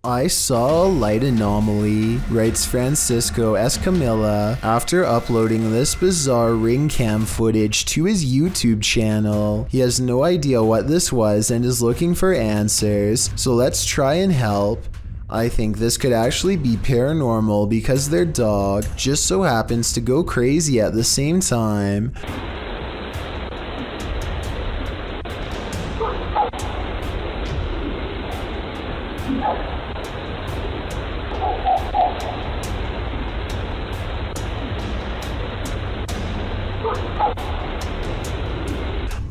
I saw a light anomaly, writes Francisco Escamilla after uploading this bizarre ring cam footage to his YouTube channel. He has no idea what this was and is looking for answers, so let's try and help. I think this could actually be paranormal because their dog just so happens to go crazy at the same time.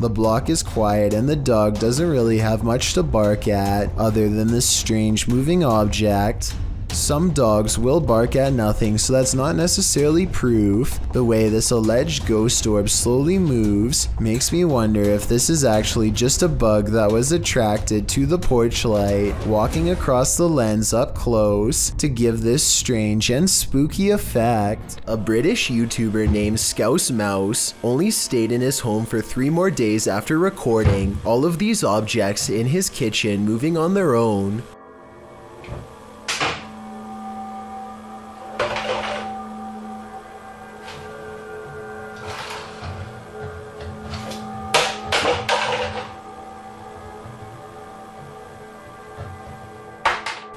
The block is quiet and the dog doesn't really have much to bark at other than this strange moving object. Some dogs will bark at nothing, so that's not necessarily proof. The way this alleged ghost orb slowly moves makes me wonder if this is actually just a bug that was attracted to the porch light, walking across the lens up close to give this strange and spooky effect. A British YouTuber named Scouse Mouse only stayed in his home for 3 more days after recording all of these objects in his kitchen moving on their own.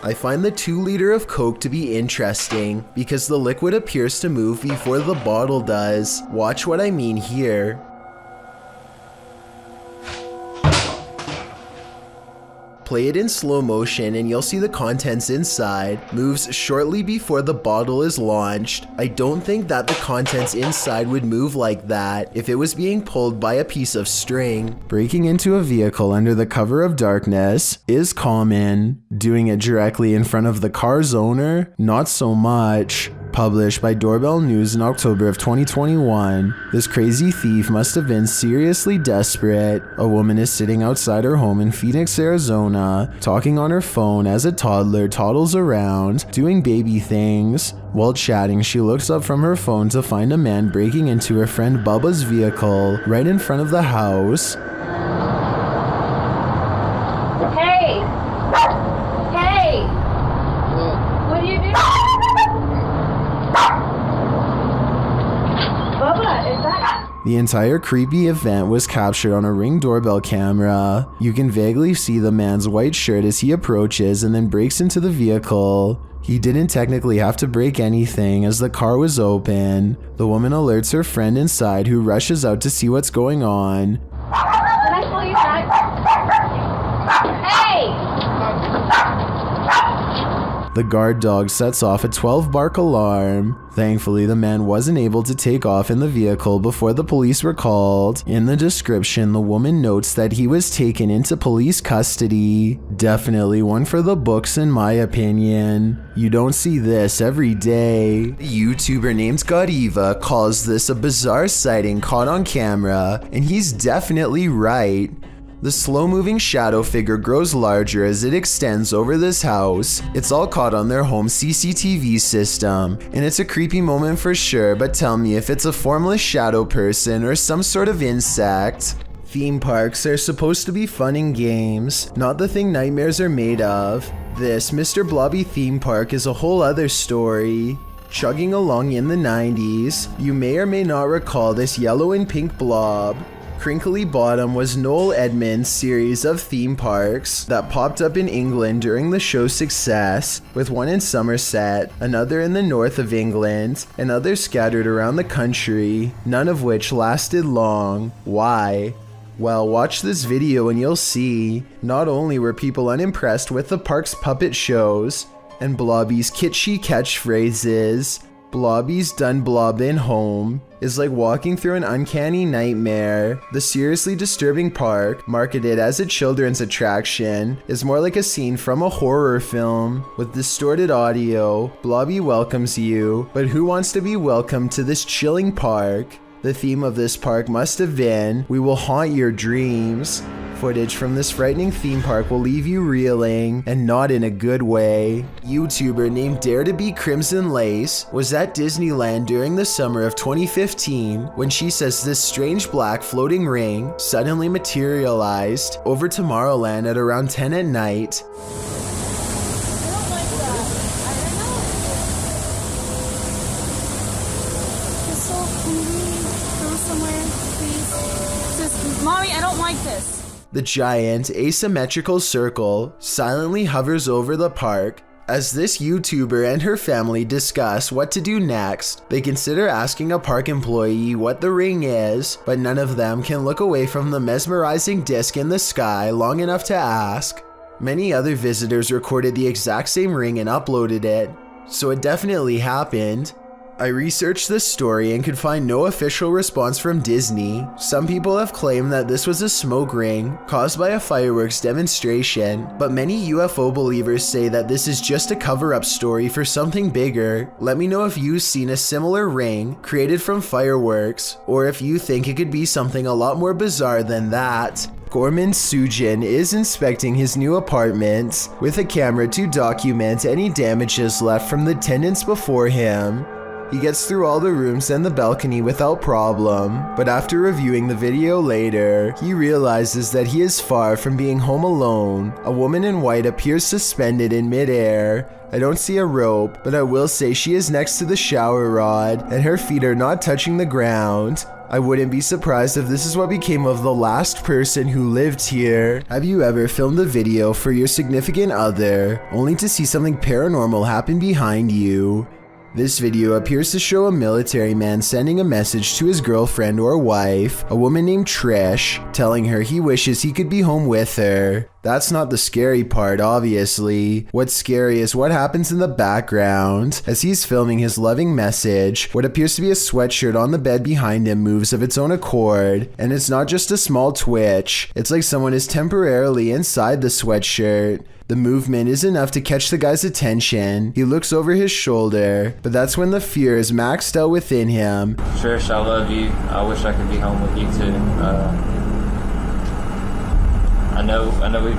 I find the 2-liter of Coke to be interesting because the liquid appears to move before the bottle does. Watch what I mean here. Play it in slow motion and you'll see the contents inside moves shortly before the bottle is launched. I don't think that the contents inside would move like that if it was being pulled by a piece of string. Breaking into a vehicle under the cover of darkness is common. Doing it directly in front of the car's owner, not so much. Published by Doorbell News in October of 2021, this crazy thief must have been seriously desperate. A woman is sitting outside her home in Phoenix, Arizona, talking on her phone as a toddler toddles around, doing baby things. While chatting, she looks up from her phone to find a man breaking into her friend Bubba's vehicle right in front of the house. Hey! Hey! What are you doing? The entire creepy event was captured on a Ring doorbell camera. You can vaguely see the man's white shirt as he approaches and then breaks into the vehicle. He didn't technically have to break anything as the car was open. The woman alerts her friend inside who rushes out to see what's going on. Can I call you back? Hey! The guard dog sets off a 12-bark alarm. Thankfully, the man wasn't able to take off in the vehicle before the police were called. In the description, the woman notes that he was taken into police custody. Definitely one for the books in my opinion. You don't see this every day. A YouTuber named Godiva calls this a bizarre sighting caught on camera, and he's definitely right. The slow-moving shadow figure grows larger as it extends over this house. It's all caught on their home CCTV system, and it's a creepy moment for sure, but tell me if it's a formless shadow person or some sort of insect. Theme parks are supposed to be fun and games, not the thing nightmares are made of. This Mr. Blobby theme park is a whole other story. Chugging along in the 90s, you may or may not recall this yellow and pink blob. Crinkly Bottom was Noel Edmonds' series of theme parks that popped up in England during the show's success, with one in Somerset, another in the north of England, and others scattered around the country, none of which lasted long. Why? Well, watch this video and you'll see. Not only were people unimpressed with the park's puppet shows and Blobby's kitschy catchphrases, Blobby's done blobbing home is like walking through an uncanny nightmare. The seriously disturbing park, marketed as a children's attraction, is more like a scene from a horror film. With distorted audio, Blobby welcomes you, but who wants to be welcomed to this chilling park? The theme of this park must have been, "We will haunt your dreams." Footage from this frightening theme park will leave you reeling, and not in a good way. YouTuber named Dare to Be Crimson Lace was at Disneyland during the summer of 2015 when she says this strange black floating ring suddenly materialized over Tomorrowland at around 10 at night. I don't don't like this. The giant, asymmetrical circle silently hovers over the park. As this YouTuber and her family discuss what to do next, they consider asking a park employee what the ring is, but none of them can look away from the mesmerizing disc in the sky long enough to ask. Many other visitors recorded the exact same ring and uploaded it, so it definitely happened. I researched this story and could find no official response from Disney. Some people have claimed that this was a smoke ring caused by a fireworks demonstration, but many UFO believers say that this is just a cover-up story for something bigger. Let me know if you've seen a similar ring created from fireworks, or if you think it could be something a lot more bizarre than that. Gorman Sujin is inspecting his new apartment with a camera to document any damages left from the tenants before him. He gets through all the rooms and the balcony without problem, but after reviewing the video later, he realizes that he is far from being home alone. A woman in white appears suspended in midair. I don't see a rope, but I will say she is next to the shower rod, and her feet are not touching the ground. I wouldn't be surprised if this is what became of the last person who lived here. Have you ever filmed a video for your significant other, only to see something paranormal happen behind you? This video appears to show a military man sending a message to his girlfriend or wife, a woman named Trish, telling her he wishes he could be home with her. That's not the scary part, obviously. What's scary is what happens in the background. As he's filming his loving message, what appears to be a sweatshirt on the bed behind him moves of its own accord, and it's not just a small twitch. It's like someone is temporarily inside the sweatshirt. The movement is enough to catch the guy's attention. He looks over his shoulder, but that's when the fear is maxed out within him. Trish, I love you. I wish I could be home with you too. I know we...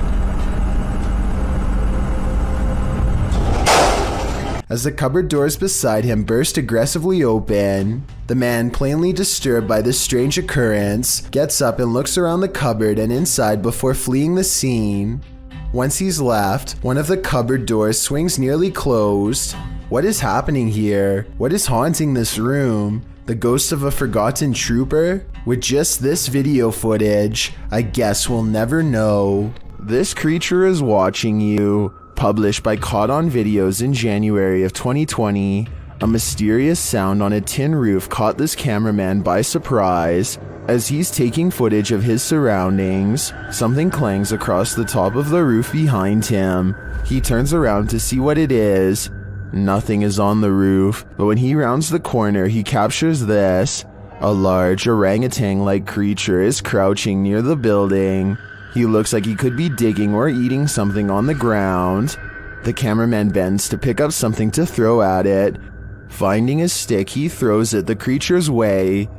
As the cupboard doors beside him burst aggressively open, the man, plainly disturbed by this strange occurrence, gets up and looks around the cupboard and inside before fleeing the scene. Once he's left, one of the cupboard doors swings nearly closed. What is happening here? What is haunting this room? The ghost of a forgotten trooper? With just this video footage, I guess we'll never know. This creature is watching you. Published by Caught on Videos in January of 2020, a mysterious sound on a tin roof caught this cameraman by surprise. As he's taking footage of his surroundings, something clangs across the top of the roof behind him. He turns around to see what it is. Nothing is on the roof, but when he rounds the corner, he captures this. A large orangutan-like creature is crouching near the building. He looks like he could be digging or eating something on the ground. The cameraman bends to pick up something to throw at it. Finding his stick, he throws it the creature's way.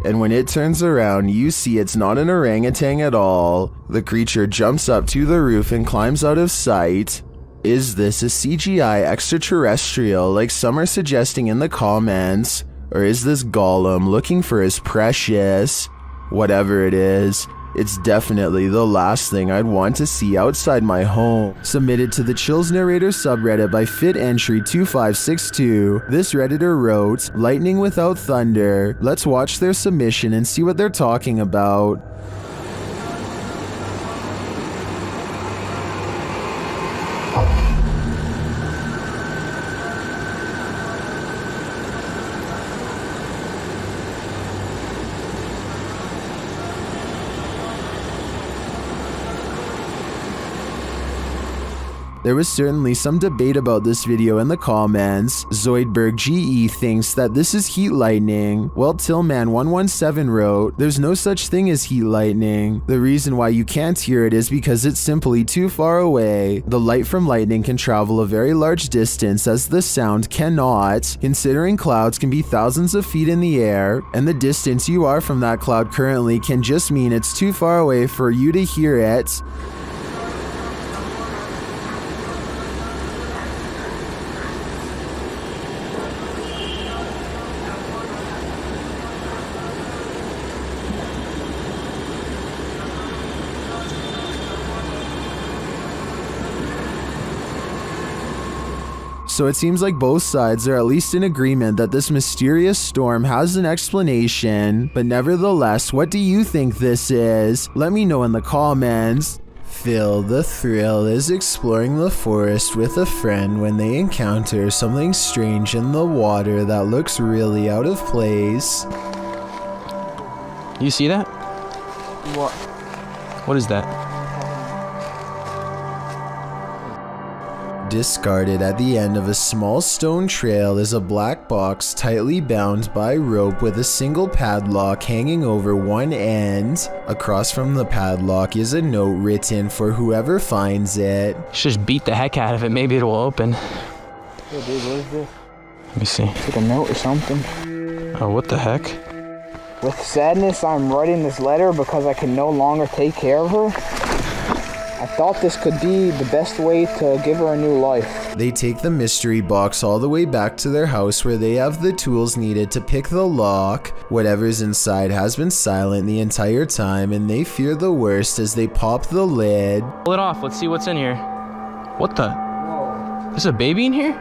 And when it turns around, you see it's not an orangutan at all. The creature jumps up to the roof and climbs out of sight. Is this a CGI extraterrestrial like some are suggesting in the comments? Or is this Gollum looking for his precious? Whatever it is, it's definitely the last thing I'd want to see outside my home. Submitted to the Chills Narrator subreddit by FitEntry2562, this redditor wrote, "Lightning without thunder." Let's watch their submission and see what they're talking about. There was certainly some debate about this video in the comments. Zoidberg GE thinks that this is heat lightning, while Tillman117 wrote, "There's no such thing as heat lightning. The reason why you can't hear it is because it's simply too far away. The light from lightning can travel a very large distance as the sound cannot, considering clouds can be thousands of feet in the air, and the distance you are from that cloud currently can just mean it's too far away for you to hear it." so it seems like both sides are at least in agreement that this mysterious storm has an explanation. But nevertheless, what do you think this is? Let me know in the comments. Phil the Thrill is exploring the forest with a friend when they encounter something strange in the water that looks really out of place. You see that? What? What is that? Discarded at the end of a small stone trail is a black box tightly bound by rope with a single padlock hanging over one end. Across from the padlock is a note written for whoever finds it. Just beat the heck out of it. Maybe it will open. Yo, dude, what is this? Let me see. It's like a note or something. Oh, what the heck? With sadness, I'm writing this letter because I can no longer take care of her. I thought this could be the best way to give her a new life. They take the mystery box all the way back to their house where they have the tools needed to pick the lock. Whatever's inside has been silent the entire time, and they fear the worst as they pop the lid. Pull it off. Let's see what's in here. What the? There's a baby in here?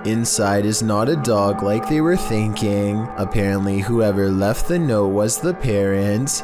Inside is not a dog like they were thinking. Apparently, whoever left the note was the parent.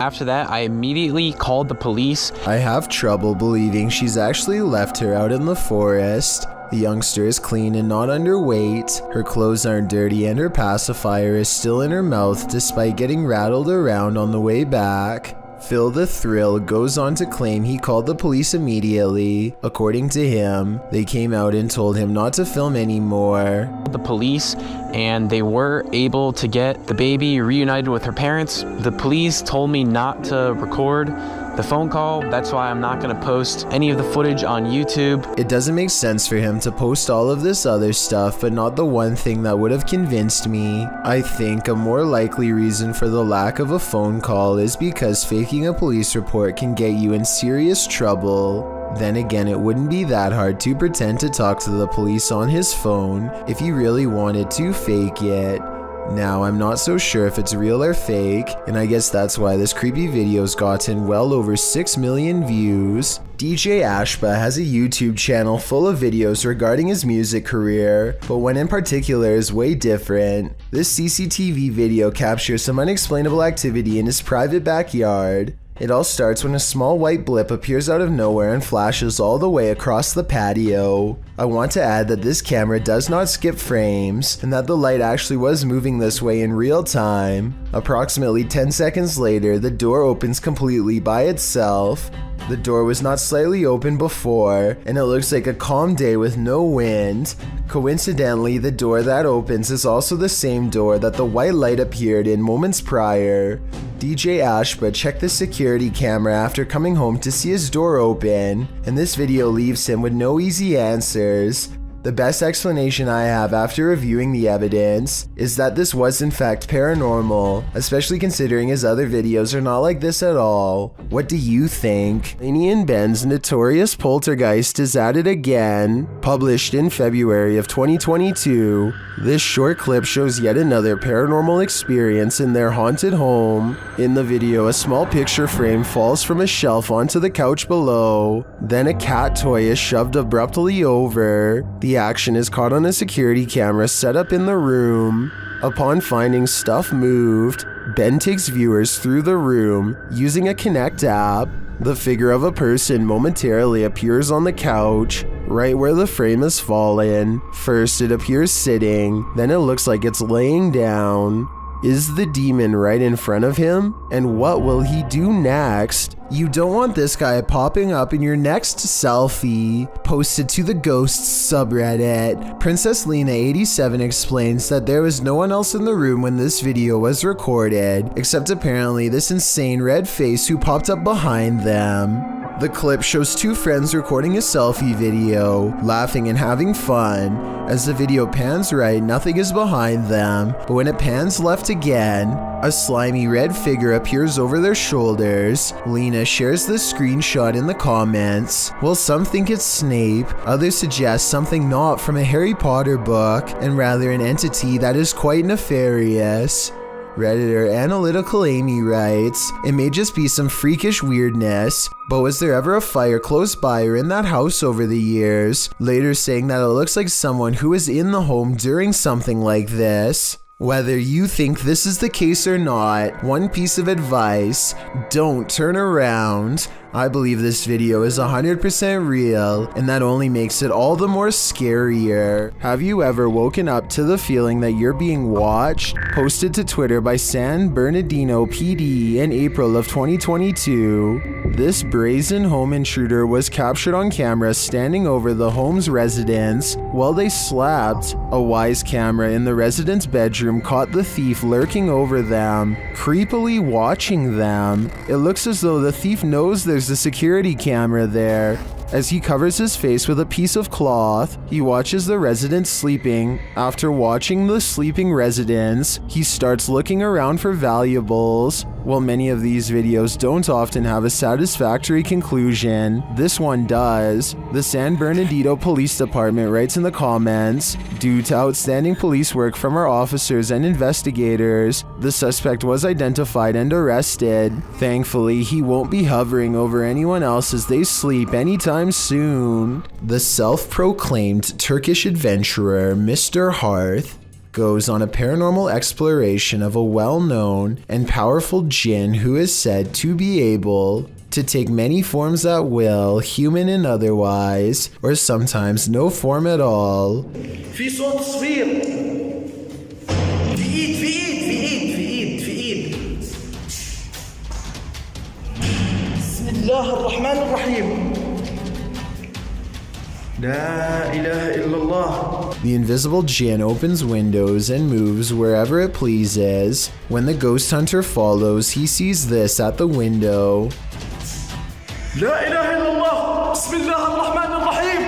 After that, I immediately called the police. I have trouble believing she's actually left her out in the forest. The youngster is clean and not underweight. Her clothes aren't dirty and her pacifier is still in her mouth despite getting rattled around on the way back. Phil the Thrill goes on to claim he called the police immediately. According to him, they came out and told him not to film anymore. The police, and they were able to get the baby reunited with her parents. The police told me not to record the phone call. That's why I'm not going to post any of the footage on YouTube. It doesn't make sense for him to post all of this other stuff, but not the one thing that would have convinced me. I think a more likely reason for the lack of a phone call is because faking a police report can get you in serious trouble. Then again, it wouldn't be that hard to pretend to talk to the police on his phone if you really wanted to fake it. Now, I'm not so sure if it's real or fake, and I guess that's why this creepy video's gotten well over 6 million views. DJ Ashba has a YouTube channel full of videos regarding his music career, but one in particular is way different. This CCTV video captures some unexplainable activity in his private backyard. It all starts when a small white blip appears out of nowhere and flashes all the way across the patio. I want to add that this camera does not skip frames, and that the light actually was moving this way in real time. Approximately 10 seconds later, the door opens completely by itself. The door was not slightly open before, and it looks like a calm day with no wind. Coincidentally, the door that opens is also the same door that the white light appeared in moments prior. DJ Ashba checked the security camera after coming home to see his door open, and this video leaves him with no easy answers. The best explanation I have after reviewing the evidence is that this was in fact paranormal, especially considering his other videos are not like this at all. What do you think? Laney and Ben's Notorious Poltergeist is at it again. Published in February of 2022, this short clip shows yet another paranormal experience in their haunted home. In the video, a small picture frame falls from a shelf onto the couch below. Then a cat toy is shoved abruptly over. The action is caught on a security camera set up in the room. Upon finding stuff moved, Ben takes viewers through the room using a Kinect app. The figure of a person momentarily appears on the couch, right where the frame has fallen. First it appears sitting, then it looks like it's laying down. Is the demon right in front of him? And what will he do next? You don't want this guy popping up in your next selfie. Posted to the Ghosts subreddit, Princess Lena 87 explains that there was no one else in the room when this video was recorded, except apparently this insane red face who popped up behind them. The clip shows two friends recording a selfie video, laughing and having fun. As the video pans right, nothing is behind them, but when it pans left again, a slimy red figure appears over their shoulders. Lena shares the screenshot in the comments. While some think it's Snape, others suggest something not from a Harry Potter book, and rather an entity that is quite nefarious. Redditor Analytical Amy writes, it may just be some freakish weirdness, but was there ever a fire close by or in that house over the years? Later saying that it looks like someone who was in the home during something like this. Whether you think this is the case or not, one piece of advice, don't turn around. I believe this video is 100% real, and that only makes it all the more scarier. Have you ever woken up to the feeling that you're being watched? Posted to Twitter by San Bernardino PD in April of 2022. This brazen home intruder was captured on camera standing over the home's residents while they slept. A wise camera in the resident's bedroom caught the thief lurking over them, creepily watching them. It looks as though the thief knows there's a security camera there. As he covers his face with a piece of cloth, he watches the residents sleeping. After watching the sleeping residents, he starts looking around for valuables. While many of these videos don't often have a satisfactory conclusion, this one does. The San Bernardino Police Department writes in the comments, due to outstanding police work from our officers and investigators, the suspect was identified and arrested. Thankfully, he won't be hovering over anyone else as they sleep anytime soon. The self-proclaimed Turkish adventurer Mr. Hearth goes on a paranormal exploration of a well-known and powerful jinn who is said to be able to take many forms at will, human and otherwise, or sometimes no form at all. في صوت صفير في ايد بسم الله الرحمن الرحيم لا إله إلا الله. The invisible jinn opens windows and moves wherever it pleases. When the ghost hunter follows, he sees this at the window. لا إله إلا الله. بسم الله الرحمن الرحيم.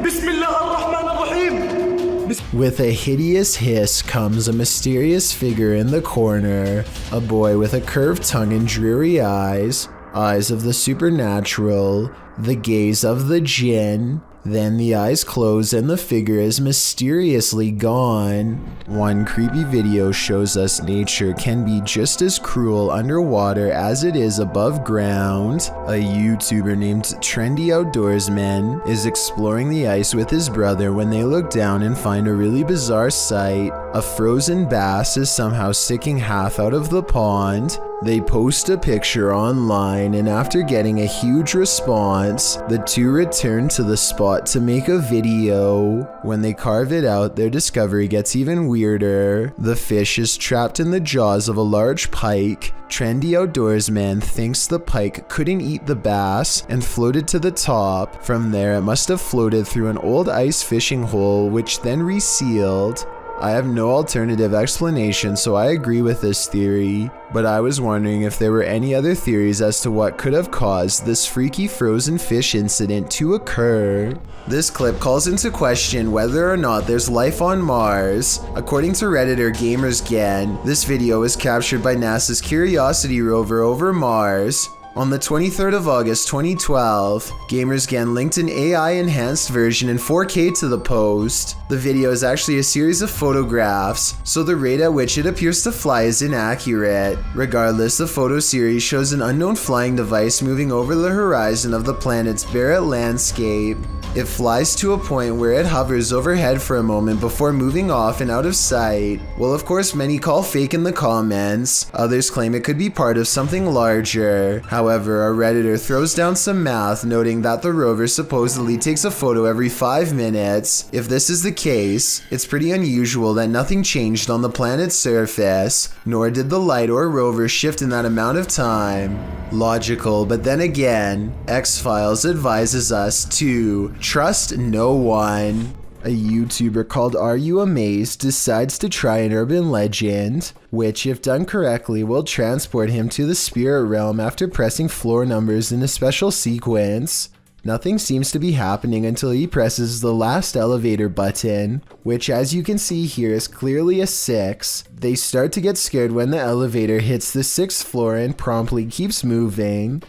بسم الله الرحمن الرحيم. With a hideous hiss comes a mysterious figure in the corner, a boy with a curved tongue and dreary eyes of the supernatural, the gaze of the jinn. Then the eyes close and the figure is mysteriously gone. One creepy video shows us nature can be just as cruel underwater as it is above ground. A YouTuber named Trendy Outdoorsman is exploring the ice with his brother when they look down and find a really bizarre sight. A frozen bass is somehow sticking half out of the pond. They post a picture online, and after getting a huge response, the two return to the spot to make a video. When they carve it out, their discovery gets even weirder. The fish is trapped in the jaws of a large pike. Trendy Outdoorsman thinks the pike couldn't eat the bass and floated to the top. From there, it must have floated through an old ice fishing hole, which then resealed. I have no alternative explanation, so I agree with this theory, but I was wondering if there were any other theories as to what could have caused this freaky frozen fish incident to occur. This clip calls into question whether or not there's life on Mars. According to Redditor GamersGen, this video was captured by NASA's Curiosity rover over Mars. On the 23rd of August 2012, GamersGen linked an AI-enhanced version in 4K to the post. The video is actually a series of photographs, so the rate at which it appears to fly is inaccurate. Regardless, the photo series shows an unknown flying device moving over the horizon of the planet's barren landscape. It flies to a point where it hovers overhead for a moment before moving off and out of sight. Well, of course, many call fake in the comments. Others claim it could be part of something larger. However, a Redditor throws down some math, noting that the rover supposedly takes a photo every 5 minutes. If this is the case, it's pretty unusual that nothing changed on the planet's surface, nor did the light or rover shift in that amount of time. Logical, but then again, X-Files advises us to trust no one. A YouTuber called Are You Amazed decides to try an urban legend, which if done correctly will transport him to the spirit realm after pressing floor numbers in a special sequence. Nothing seems to be happening until he presses the last elevator button, which as you can see here is clearly a 6. They start to get scared when the elevator hits the 6th floor and promptly keeps moving.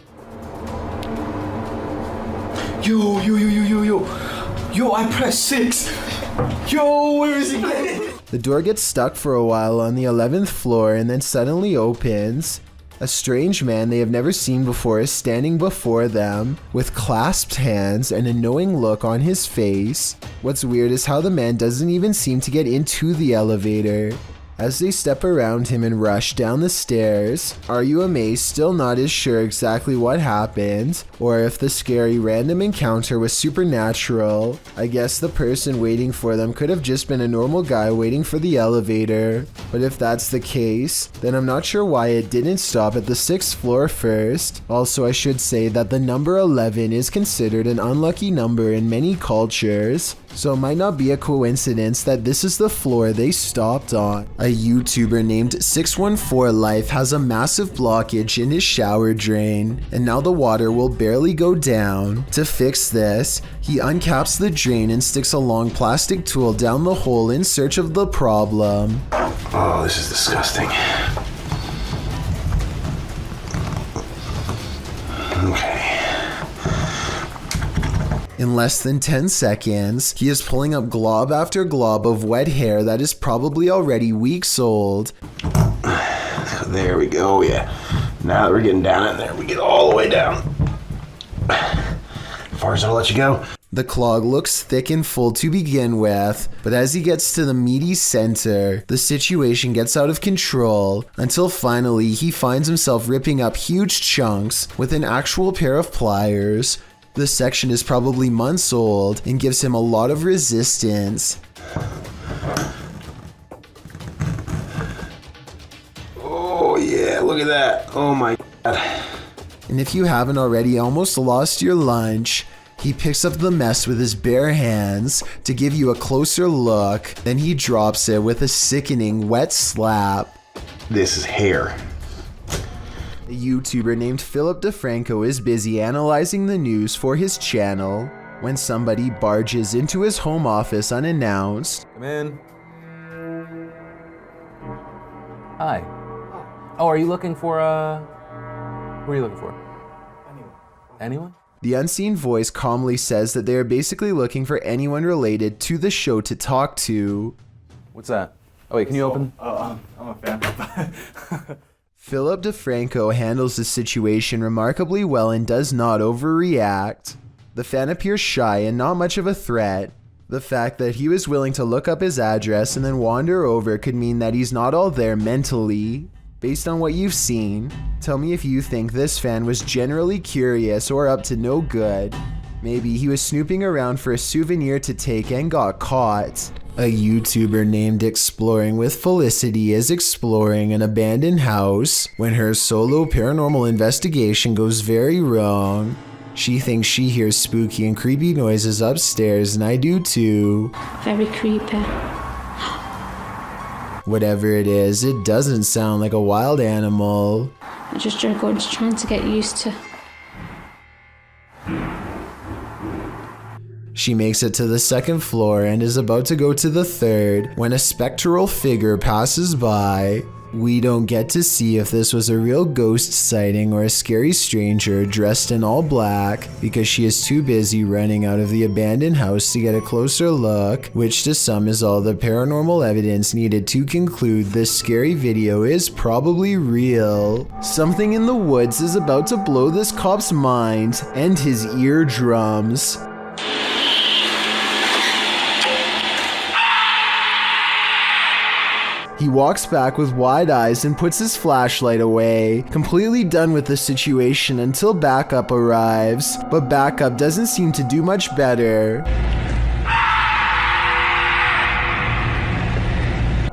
Yo, I pressed 6. Yo, where is he? The door gets stuck for a while on the 11th floor and then suddenly opens. A strange man they have never seen before is standing before them with clasped hands and a knowing look on his face. What's weird is how the man doesn't even seem to get into the elevator. As they step around him and rush down the stairs, Are You Amazed still not as sure exactly what happened, or if the scary random encounter was supernatural. I guess the person waiting for them could have just been a normal guy waiting for the elevator. But if that's the case, then I'm not sure why it didn't stop at the 6th floor first. Also, I should say that the number 11 is considered an unlucky number in many cultures, so it might not be a coincidence that this is the floor they stopped on. A YouTuber named 614 Life has a massive blockage in his shower drain, and now the water will barely go down. To fix this, he uncaps the drain and sticks a long plastic tool down the hole in search of the problem. Oh, this is disgusting. Okay. In less than 10 seconds, he is pulling up glob after glob of wet hair that is probably already weeks old. There we go, yeah. Now that we're getting down in there, we get all the way down. As far as I'll let you go. The clog looks thick and full to begin with, but as he gets to the meaty center, the situation gets out of control until finally he finds himself ripping up huge chunks with an actual pair of pliers. This section is probably months old and gives him a lot of resistance. Oh yeah, look at that. Oh my god. And if you haven't already almost lost your lunch, he picks up the mess with his bare hands to give you a closer look, then he drops it with a sickening wet slap. This is hair. A YouTuber named Philip DeFranco is busy analyzing the news for his channel when somebody barges into his home office unannounced. Come in. Hi. Oh, are you looking for, who are you looking for? Anyone? The unseen voice calmly says that they are basically looking for anyone related to the show to talk to. What's that? Oh wait, can you open? I'm a fan. Philip DeFranco handles the situation remarkably well and does not overreact. The fan appears shy and not much of a threat. The fact that he was willing to look up his address and then wander over could mean that he's not all there mentally. Based on what you've seen, tell me if you think this fan was generally curious or up to no good. Maybe he was snooping around for a souvenir to take and got caught. A YouTuber named Exploring with Felicity is exploring an abandoned house when her solo paranormal investigation goes very wrong. She thinks she hears spooky and creepy noises upstairs, and I do too. Very creepy. Whatever it is, it doesn't sound like a wild animal. I'm just trying to get used to. She makes it to the 2nd floor and is about to go to the 3rd when a spectral figure passes by. We don't get to see if this was a real ghost sighting or a scary stranger dressed in all black because she is too busy running out of the abandoned house to get a closer look, which to some is all the paranormal evidence needed to conclude this scary video is probably real. Something in the woods is about to blow this cop's mind and his eardrums. He walks back with wide eyes and puts his flashlight away, completely done with the situation until backup arrives, but backup doesn't seem to do much better.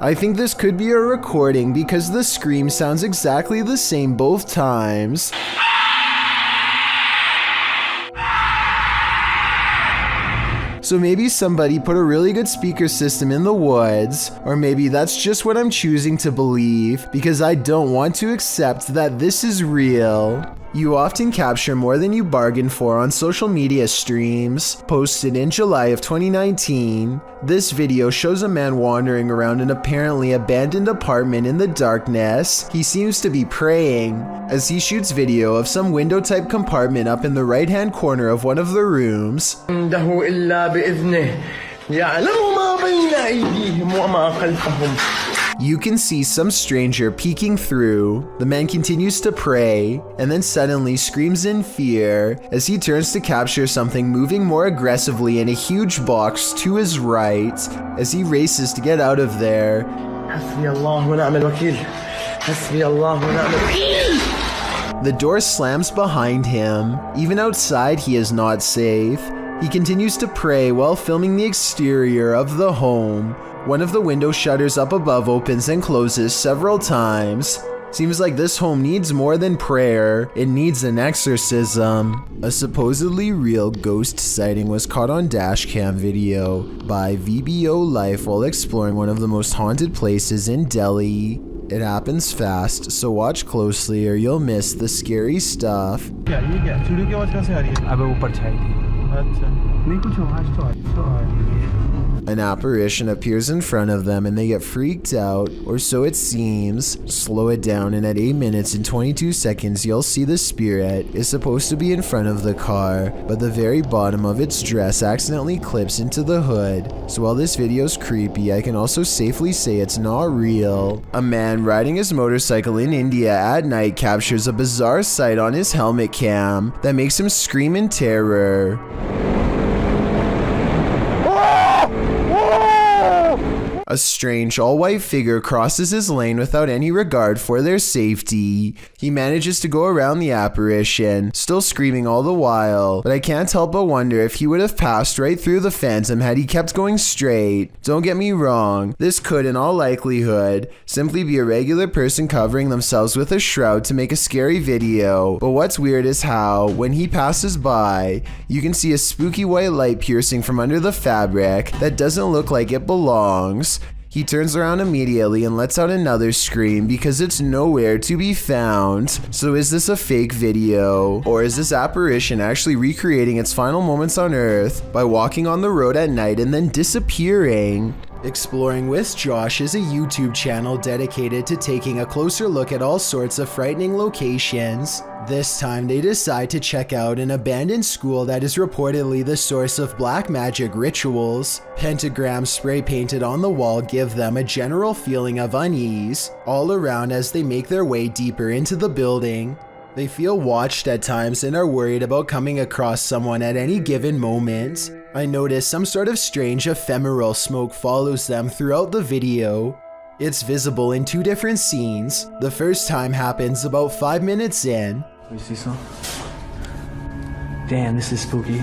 I think this could be a recording because the scream sounds exactly the same both times. So maybe somebody put a really good speaker system in the woods, or maybe that's just what I'm choosing to believe because I don't want to accept that this is real. You often capture more than you bargain for on social media streams. Posted in July of 2019, this video shows a man wandering around an apparently abandoned apartment in the darkness. He seems to be praying as he shoots video of some window type compartment up in the right hand corner of one of the rooms. عنده إلا بإذنه يعلم ما بين أيديهم وما خلفهم. You can see some stranger peeking through. The man continues to pray and then suddenly screams in fear as he turns to capture something moving more aggressively in a huge box to his right as he races to get out of there. حسبي الله ونعم الوكيل. حسبي الله ونعم الوكيل. The door slams behind him. Even outside, he is not safe. He continues to pray while filming the exterior of the home. One of the window shutters up above opens and closes several times. Seems like this home needs more than prayer, it needs an exorcism. A supposedly real ghost sighting was caught on dashcam video by VBO Life while exploring one of the most haunted places in Delhi. It happens fast, so watch closely or you'll miss the scary stuff. An apparition appears in front of them and they get freaked out, or so it seems. Slow it down and at 8 minutes and 22 seconds you'll see the spirit is supposed to be in front of the car, but the very bottom of its dress accidentally clips into the hood. So while this video's creepy, I can also safely say it's not real. A man riding his motorcycle in India at night captures a bizarre sight on his helmet cam that makes him scream in terror. A strange all-white figure crosses his lane without any regard for their safety. He manages to go around the apparition, still screaming all the while, but I can't help but wonder if he would have passed right through the phantom had he kept going straight. Don't get me wrong, this could in all likelihood simply be a regular person covering themselves with a shroud to make a scary video, but what's weird is how, when he passes by, you can see a spooky white light piercing from under the fabric that doesn't look like it belongs. He turns around immediately and lets out another scream because it's nowhere to be found. So is this a fake video? Or is this apparition actually recreating its final moments on Earth by walking on the road at night and then disappearing? Exploring with Josh is a YouTube channel dedicated to taking a closer look at all sorts of frightening locations. This time they decide to check out an abandoned school that is reportedly the source of black magic rituals. Pentagrams spray painted on the wall give them a general feeling of unease all around as they make their way deeper into the building. They feel watched at times and are worried about coming across someone at any given moment. I notice some sort of strange ephemeral smoke follows them throughout the video. It's visible in 2 different scenes. The first time happens about 5 minutes in. We see some? Damn, this is spooky.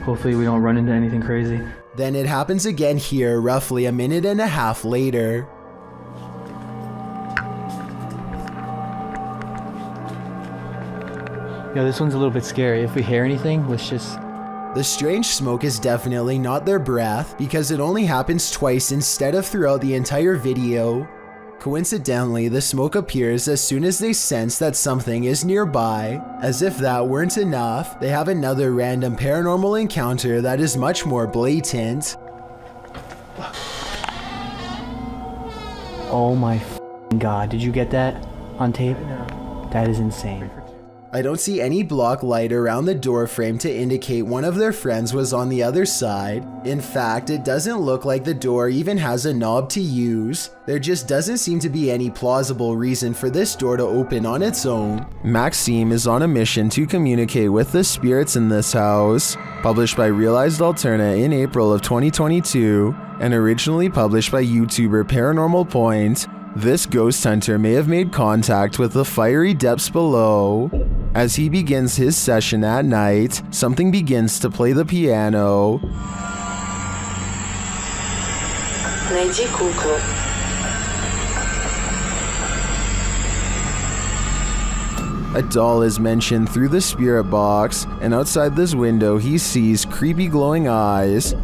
Hopefully we don't run into anything crazy. Then it happens again here roughly a minute and a half later. Yo, this one's a little bit scary. If we hear anything, let's just... The strange smoke is definitely not their breath because it only happens twice instead of throughout the entire video. Coincidentally, the smoke appears as soon as they sense that something is nearby. As if that weren't enough, they have another random paranormal encounter that is much more blatant. Oh my god, did you get that on tape? That is insane. I don't see any block light around the door frame to indicate one of their friends was on the other side. In fact, it doesn't look like the door even has a knob to use. There just doesn't seem to be any plausible reason for this door to open on its own. Maxime is on a mission to communicate with the spirits in this house. Published by Realized Alterna in April of 2022 and originally published by YouTuber Paranormal Point, this ghost hunter may have made contact with the fiery depths below. As he begins his session at night, something begins to play the piano. Найди куклу. A doll is mentioned through the spirit box, and outside this window he sees creepy glowing eyes.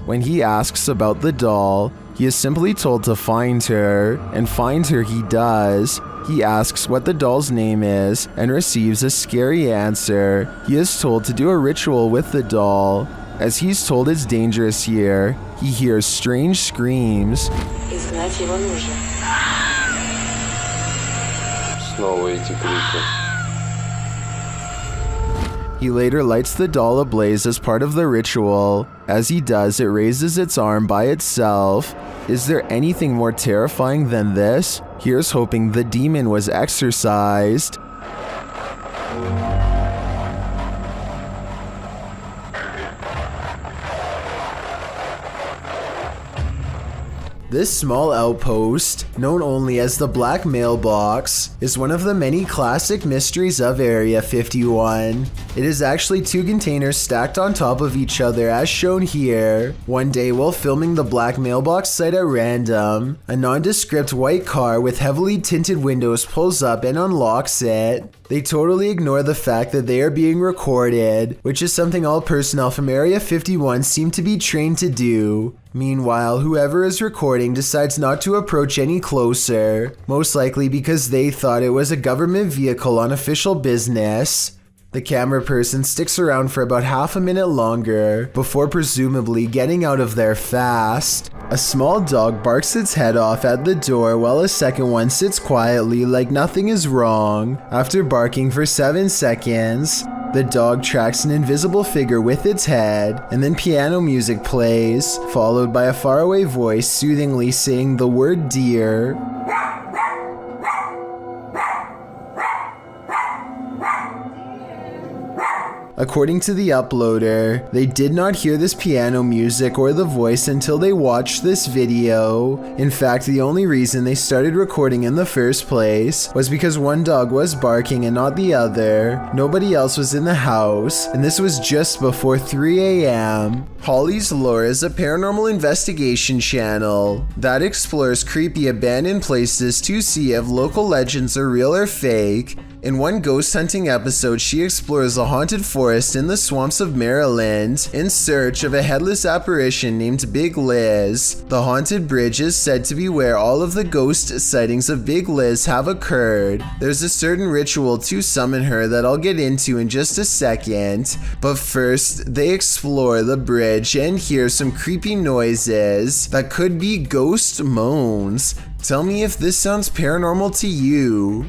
When he asks about the doll, he is simply told to find her, and find her he does. He asks what the doll's name is, and receives a scary answer. He is told to do a ritual with the doll. As he's told it's dangerous here, he hears strange screams. Изгнать его нужно. Снова эти крики. He later lights the doll ablaze as part of the ritual. As he does, it raises its arm by itself. Is there anything more terrifying than this? Here's hoping the demon was exorcised. This small outpost, known only as the Black Mailbox, is one of the many classic mysteries of Area 51. It is actually 2 containers stacked on top of each other as shown here. One day while filming the Black Mailbox site at random, a nondescript white car with heavily tinted windows pulls up and unlocks it. They totally ignore the fact that they are being recorded, which is something all personnel from Area 51 seem to be trained to do. Meanwhile, whoever is recording decides not to approach any closer, most likely because they thought it was a government vehicle on official business. The camera person sticks around for about half a minute longer, before presumably getting out of there fast. A small dog barks its head off at the door while a second one sits quietly like nothing is wrong. After barking for 7 seconds, the dog tracks an invisible figure with its head, and then piano music plays, followed by a faraway voice soothingly saying the word deer. According to the uploader, they did not hear this piano music or the voice until they watched this video. In fact, the only reason they started recording in the first place was because one dog was barking and not the other. Nobody else was in the house, and this was just before 3 a.m. Holly's Lore is a paranormal investigation channel that explores creepy abandoned places to see if local legends are real or fake. In one ghost hunting episode, she explores a haunted forest in the swamps of Maryland in search of a headless apparition named Big Liz. The haunted bridge is said to be where all of the ghost sightings of Big Liz have occurred. There's a certain ritual to summon her that I'll get into in just a second, but first they explore the bridge and hear some creepy noises that could be ghost moans. Tell me if this sounds paranormal to you.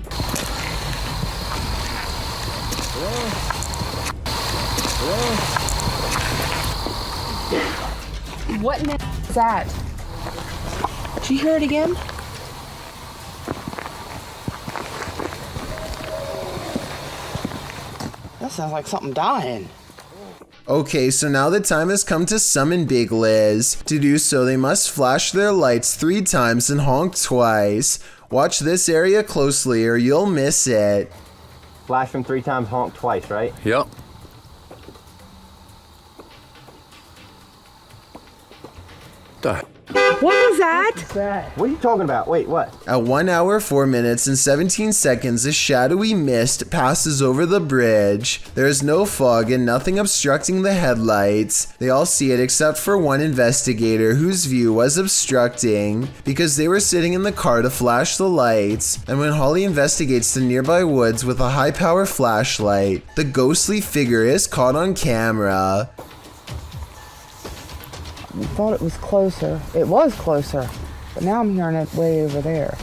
What in the is that? Did you hear it again? That sounds like something dying. Okay, so now the time has come to summon Big Liz. To do so, they must flash their lights 3 times and honk twice. Watch this area closely or you'll miss it. Flash them 3 times, honk twice, right? Yep. What was that? What are you talking about? Wait, what? At 1 hour, 4 minutes, and 17 seconds, a shadowy mist passes over the bridge. There is no fog and nothing obstructing the headlights. They all see it except for one investigator whose view was obstructing because they were sitting in the car to flash the lights. And when Holly investigates the nearby woods with a high-power flashlight, the ghostly figure is caught on camera. I thought it was closer. It was closer, but now I'm hearing it way over there.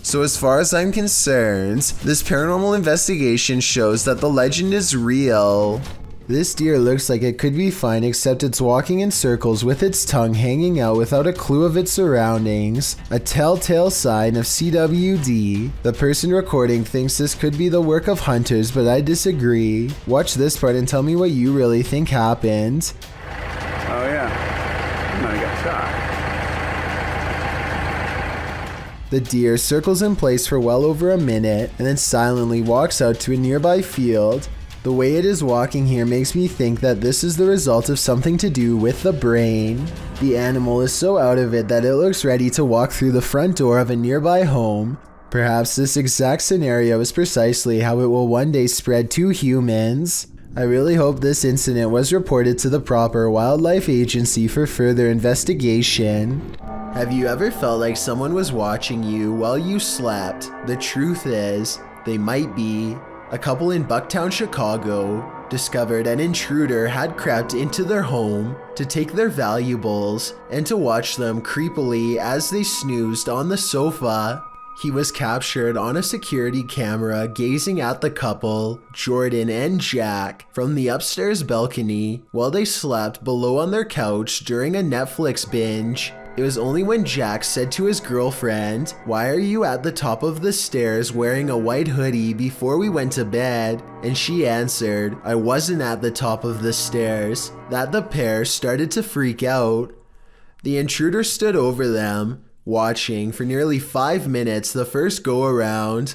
So as far as I'm concerned, this paranormal investigation shows that the legend is real. This deer looks like it could be fine, except it's walking in circles with its tongue hanging out without a clue of its surroundings. A telltale sign of CWD. The person recording thinks this could be the work of hunters, but I disagree. Watch this part and tell me what you really think happened. Oh yeah, I might have got shot. The deer circles in place for well over a minute and then silently walks out to a nearby field. The way it is walking here makes me think that this is the result of something to do with the brain. The animal is so out of it that it looks ready to walk through the front door of a nearby home. Perhaps this exact scenario is precisely how it will one day spread to humans. I really hope this incident was reported to the proper wildlife agency for further investigation. Have you ever felt like someone was watching you while you slept? The truth is, they might be. A couple in Bucktown, Chicago, discovered an intruder had crept into their home to take their valuables and to watch them creepily as they snoozed on the sofa. He was captured on a security camera gazing at the couple, Jordan and Jack, from the upstairs balcony while they slept below on their couch during a Netflix binge. It was only when Jack said to his girlfriend, "Why are you at the top of the stairs wearing a white hoodie before we went to bed?" And she answered, "I wasn't at the top of the stairs," that the pair started to freak out. The intruder stood over them, watching for nearly 5 minutes the first go around.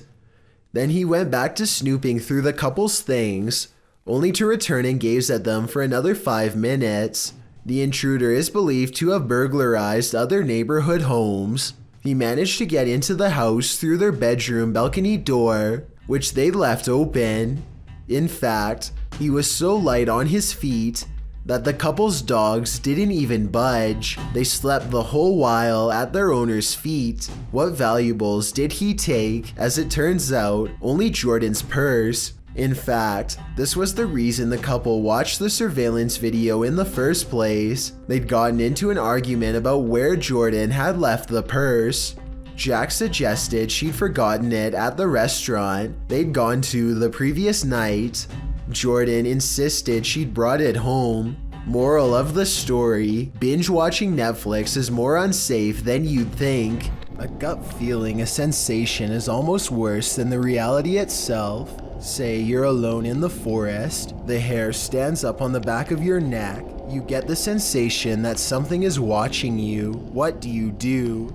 Then he went back to snooping through the couple's things, only to return and gaze at them for another 5 minutes. The intruder is believed to have burglarized other neighborhood homes. He managed to get into the house through their bedroom balcony door, which they left open. In fact, he was so light on his feet that the couple's dogs didn't even budge. They slept the whole while at their owner's feet. What valuables did he take? As it turns out, only Jordan's purse. In fact, this was the reason the couple watched the surveillance video in the first place. They'd gotten into an argument about where Jordan had left the purse. Jack suggested she'd forgotten it at the restaurant they'd gone to the previous night. Jordan insisted she'd brought it home. Moral of the story, binge watching Netflix is more unsafe than you'd think. A gut feeling, a sensation is almost worse than the reality itself. Say you're alone in the forest, the hair stands up on the back of your neck. You get the sensation that something is watching you. What do?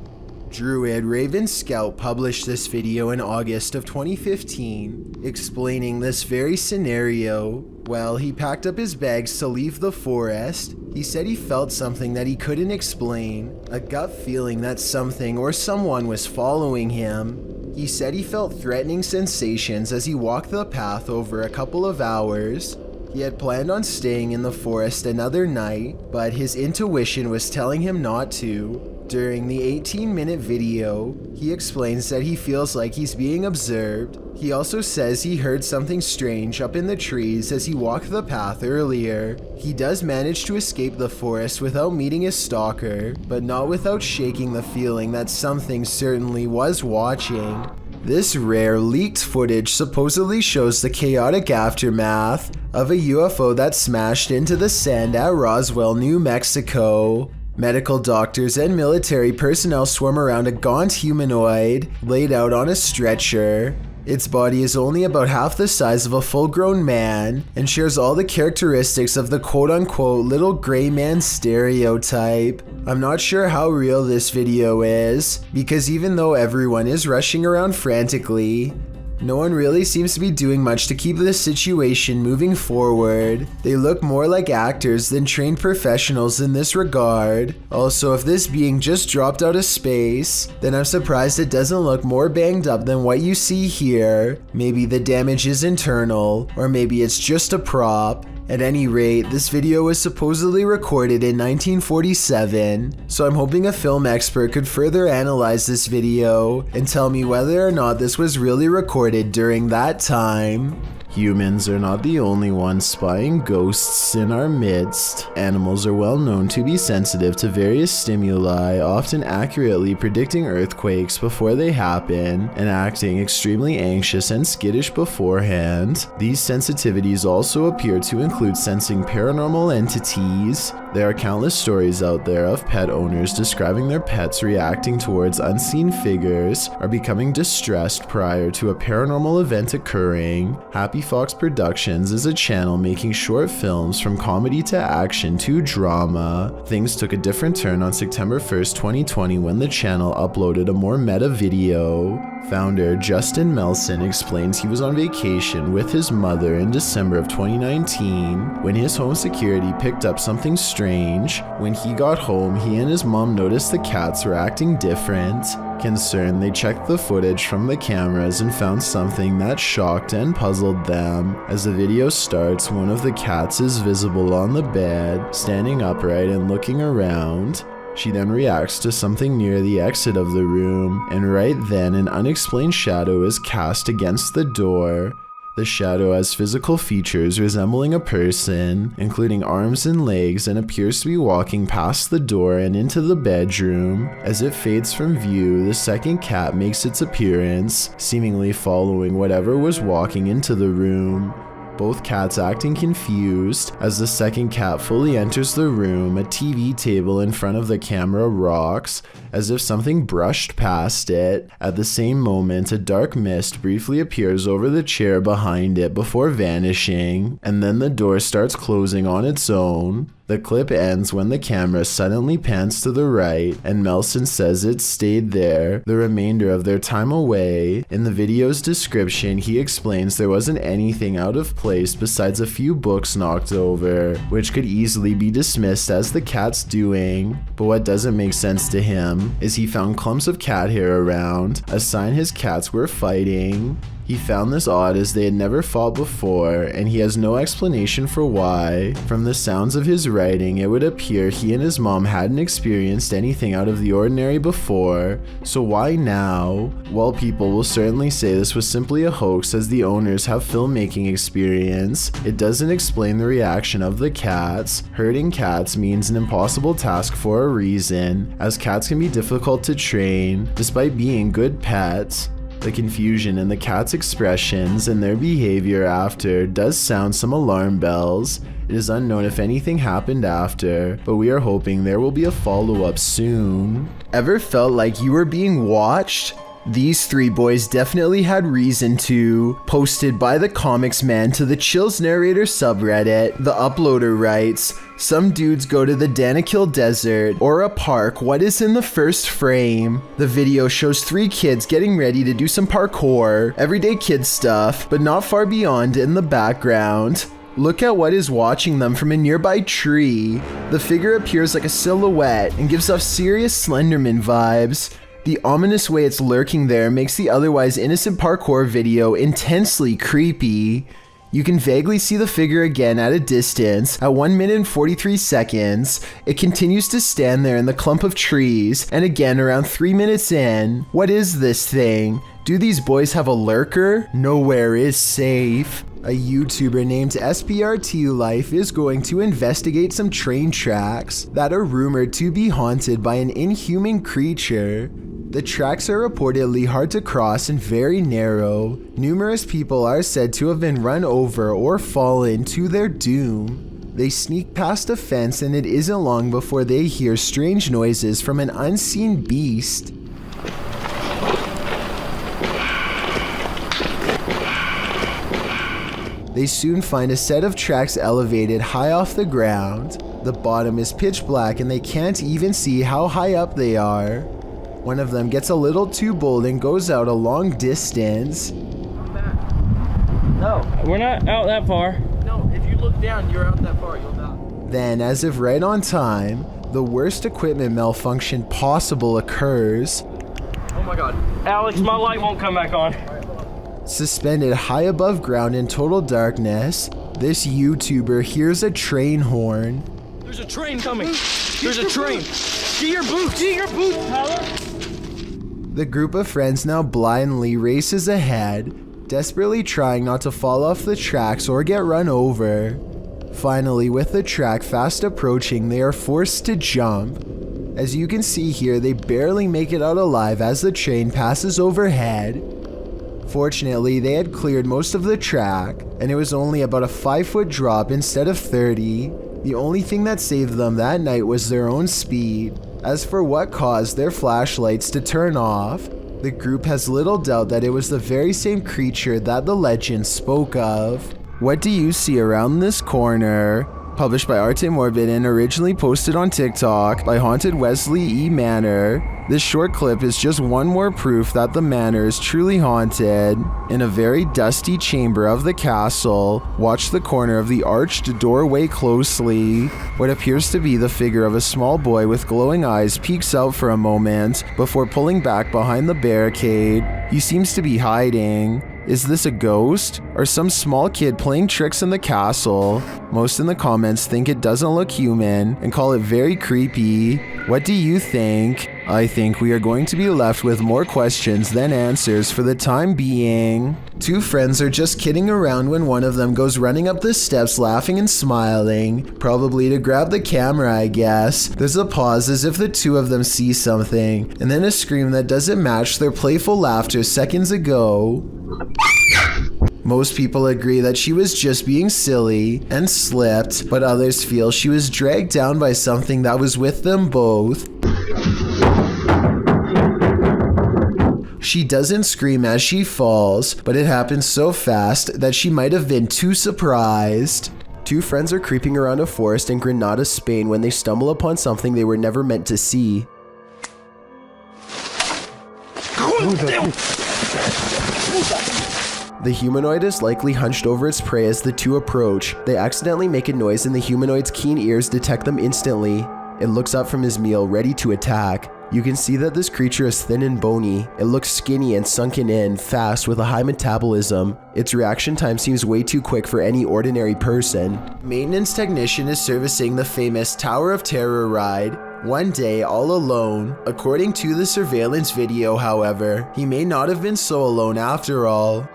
Druid Raven Scout published this video in August of 2015, explaining this very scenario. Well, he packed up his bags to leave the forest. He said he felt something that he couldn't explain, a gut feeling that something or someone was following him. He said he felt threatening sensations as he walked the path over a couple of hours. He had planned on staying in the forest another night, but his intuition was telling him not to. During the 18-minute video, he explains that he feels like he's being observed. He also says he heard something strange up in the trees as he walked the path earlier. He does manage to escape the forest without meeting his stalker, but not without shaking the feeling that something certainly was watching. This rare leaked footage supposedly shows the chaotic aftermath of a UFO that smashed into the sand at Roswell, New Mexico. Medical doctors and military personnel swarm around a gaunt humanoid laid out on a stretcher. Its body is only about half the size of a full-grown man and shares all the characteristics of the quote-unquote little gray man stereotype. I'm not sure how real this video is, because even though everyone is rushing around frantically, no one really seems to be doing much to keep this situation moving forward. They look more like actors than trained professionals in this regard. Also, if this being just dropped out of space, then I'm surprised it doesn't look more banged up than what you see here. Maybe the damage is internal, or maybe it's just a prop. At any rate, this video was supposedly recorded in 1947, so I'm hoping a film expert could further analyze this video and tell me whether or not this was really recorded during that time. Humans are not the only ones spying ghosts in our midst. Animals are well known to be sensitive to various stimuli, often accurately predicting earthquakes before they happen, and acting extremely anxious and skittish beforehand. These sensitivities also appear to include sensing paranormal entities. There are countless stories out there of pet owners describing their pets reacting towards unseen figures or becoming distressed prior to a paranormal event occurring. Happy Fox Productions is a channel making short films from comedy to action to drama. Things took a different turn on September 1st, 2020 when the channel uploaded a more meta video. Founder Justin Melson explains he was on vacation with his mother in December of 2019 when his home security picked up something strange. When he got home, he and his mom noticed the cats were acting different. Concerned, they checked the footage from the cameras and found something that shocked and puzzled them. As the video starts, one of the cats is visible on the bed, standing upright and looking around. She then reacts to something near the exit of the room, and right then an unexplained shadow is cast against the door. The shadow has physical features resembling a person, including arms and legs, and appears to be walking past the door and into the bedroom. As it fades from view, the second cat makes its appearance, seemingly following whatever was walking into the room. Both cats acting confused. As the second cat fully enters the room, a TV table in front of the camera rocks, as if something brushed past it. At the same moment, a dark mist briefly appears over the chair behind it before vanishing, and then the door starts closing on its own. The clip ends when the camera suddenly pans to the right and Melson says it stayed there the remainder of their time away. In the video's description, he explains there wasn't anything out of place besides a few books knocked over, which could easily be dismissed as the cat's doing. But what doesn't make sense to him is he found clumps of cat hair around, a sign his cats were fighting. He found this odd as they had never fought before, and he has no explanation for why. From the sounds of his writing, it would appear he and his mom hadn't experienced anything out of the ordinary before, so why now? Well, people will certainly say this was simply a hoax as the owners have filmmaking experience. It doesn't explain the reaction of the cats. Herding cats means an impossible task for a reason, as cats can be difficult to train, despite being good pets. The confusion in the cat's expressions and their behavior after does sound some alarm bells. It is unknown if anything happened after, but we are hoping there will be a follow-up soon. Ever felt like you were being watched? These three boys definitely had reason to. Posted by the Comics Man to the Chills Narrator subreddit, the uploader writes, "Some dudes go to the Danakil Desert or a park. What is in the first frame? The video shows three kids getting ready to do some parkour, everyday kid stuff, but not far beyond in the background. Look at what is watching them from a nearby tree. The figure appears like a silhouette and gives off serious Slenderman vibes. The ominous way it's lurking there makes the otherwise innocent parkour video intensely creepy. You can vaguely see the figure again at a distance. At 1 minute and 43 seconds, it continues to stand there in the clump of trees, and again around 3 minutes in. What is this thing? Do these boys have a lurker? Nowhere is safe." A YouTuber named SBRT Life is going to investigate some train tracks that are rumored to be haunted by an inhuman creature. The tracks are reportedly hard to cross and very narrow. Numerous people are said to have been run over or fallen to their doom. They sneak past a fence and it isn't long before they hear strange noises from an unseen beast. They soon find a set of tracks elevated high off the ground. The bottom is pitch black and they can't even see how high up they are. One of them gets a little too bold and goes out a long distance. No, we're not out that far. No, if you look down, you're out that far, you'll die. Then, as if right on time, the worst equipment malfunction possible occurs. Oh my god. Alex, my light won't come back on. Suspended high above ground in total darkness, this YouTuber hears a train horn. There's a train coming. There's a train. Get your boots. Get your boots, Tyler. The group of friends now blindly races ahead, desperately trying not to fall off the tracks or get run over. Finally, with the track fast approaching, they are forced to jump. As you can see here, they barely make it out alive as the train passes overhead. Fortunately, they had cleared most of the track, and it was only about a 5-foot drop instead of 30. The only thing that saved them that night was their own speed. As for what caused their flashlights to turn off, the group has little doubt that it was the very same creature that the legend spoke of. What do you see around this corner? Published by Arte Morbid and originally posted on TikTok by Haunted Wesley E. Manor. This short clip is just one more proof that the manor is truly haunted. In a very dusty chamber of the castle, watch the corner of the arched doorway closely. What appears to be the figure of a small boy with glowing eyes peeks out for a moment before pulling back behind the barricade. He seems to be hiding. Is this a ghost? Or some small kid playing tricks in the castle? Most in the comments think it doesn't look human and call it very creepy. What do you think? I think we are going to be left with more questions than answers for the time being. Two friends are just kidding around when one of them goes running up the steps laughing and smiling, probably to grab the camera, I guess. There's a pause as if the two of them see something, and then a scream that doesn't match their playful laughter seconds ago. Most people agree that she was just being silly and slipped, but others feel she was dragged down by something that was with them both. She doesn't scream as she falls, but it happens so fast that she might have been too surprised. Two friends are creeping around a forest in Granada, Spain when they stumble upon something they were never meant to see. The humanoid is likely hunched over its prey as the two approach. They accidentally make a noise and the humanoid's keen ears detect them instantly. It looks up from his meal, ready to attack. You can see that this creature is thin and bony. It looks skinny and sunken in, fast with a high metabolism. Its reaction time seems way too quick for any ordinary person. Maintenance technician is servicing the famous Tower of Terror ride. One day, all alone. According to the surveillance video, however, he may not have been so alone after all.